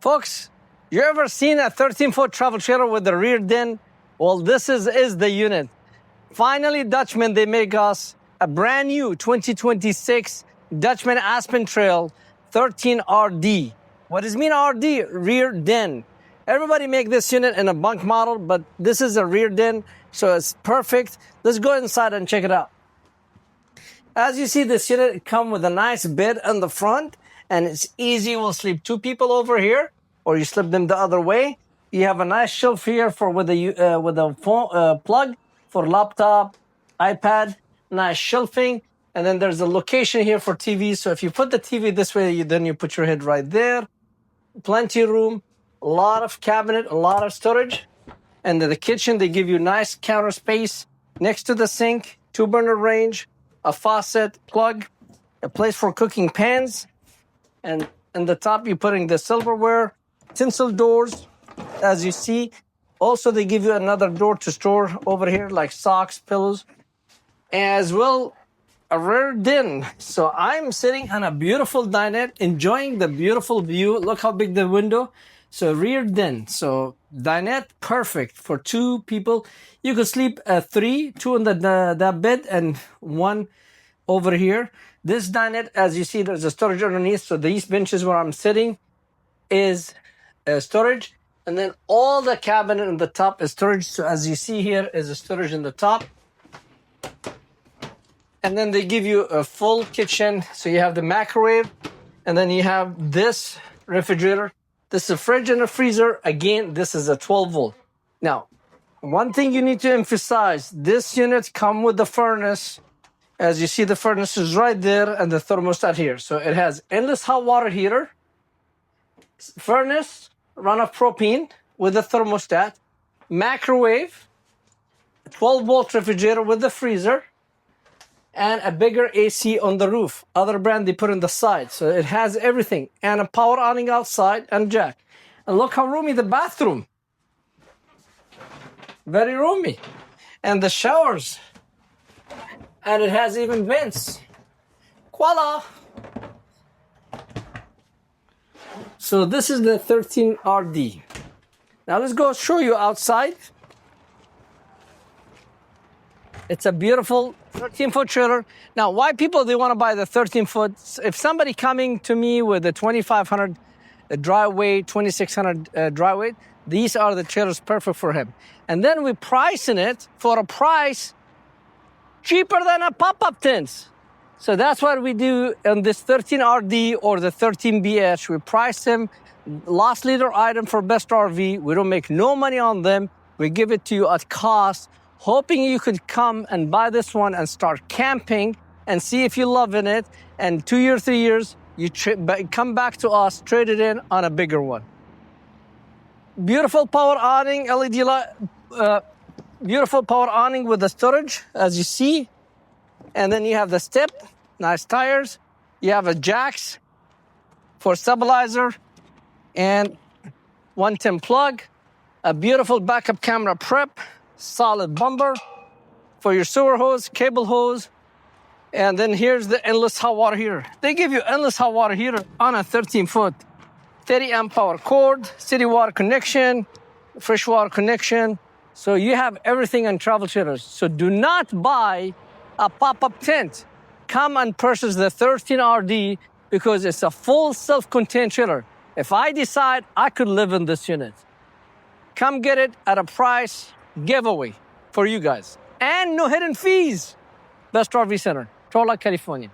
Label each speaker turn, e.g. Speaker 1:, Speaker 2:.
Speaker 1: Folks, you ever seen a 13-foot travel trailer with the rear den? Well, this is the unit. Finally, Dutchmen, they make us a brand new 2026 Dutchmen Aspen Trail 13RD. What does mean RD? Rear den. Everybody make this unit in a bunk model, but this is a rear den, so it's perfect. Let's go inside and check it out. As you see, this unit comes with a nice bed in the front, and it's easy. We'll sleep two people over here, or you slip them the other way. You have a nice shelf here for with a phone plug for laptop, iPad, nice shelving. And then there's a location here for TV. So if you put the TV this way, then you put your head right there. Plenty of room, a lot of cabinet, a lot of storage. And the kitchen, they give you nice counter space next to the sink, 2-burner range, a faucet plug, a place for cooking pans. And in the top, you're putting the silverware, tinsel doors, as you see. Also, they give you another door to store over here, like socks, pillows, as well a rear den. So I'm sitting on a beautiful dinette, enjoying the beautiful view. Look how big the window. So rear den. So dinette, perfect for two people. You could sleep three, two in the bed and one over here. This dinette, as you see, there's a storage underneath. So these benches where I'm sitting is storage. And then all the cabinet in the top is storage. So as you see here is a storage in the top. And then they give you a full kitchen. So you have the microwave. And then you have this refrigerator. This is a fridge and a freezer. Again, this is a 12 volt. Now, one thing you need to emphasize, this unit comes with the furnace. As you see, the furnace is right there and the thermostat here. So it has endless hot water heater, furnace, run of propane with a thermostat, microwave, 12 volt refrigerator with the freezer, and a bigger AC on the roof. Other brand they put on the side. So it has everything. And a power awning outside and jack. And look how roomy the bathroom. Very roomy. And the showers. And it has even vents. Voila! So this is the 13RD. Now let's go show you outside. It's a beautiful 13-foot trailer. Now, why people, they want to buy the 13-foot? If somebody coming to me with a 2,500 dry weight, 2,600 dry weight, these are the trailers perfect for him. And then we pricing it for a price cheaper than a pop-up tent. So that's what we do on this 13RD or the 13BH. We price them, loss leader item for best RV. We don't make no money on them. We give it to you at cost, hoping you could come and buy this one and start camping and see if you're loving it. And 2 years, 3 years, you come back to us, trade it in on a bigger one. Beautiful power awning, LED light, beautiful power awning with the storage, as you see. And then you have the step, nice tires. You have a jacks for stabilizer and 110 plug, a beautiful backup camera prep, solid bumper for your sewer hose, cable hose. And then here's the endless hot water heater. They give you endless hot water heater on a 13-foot, 30 amp power cord, city water connection, fresh water connection. So you have everything on travel trailers. So do not buy a pop-up tent. Come and purchase the 13RD because it's a full self-contained trailer. If I decide I could live in this unit, come get it at a price giveaway for you guys. And no hidden fees. Best RV Center, Torla, California.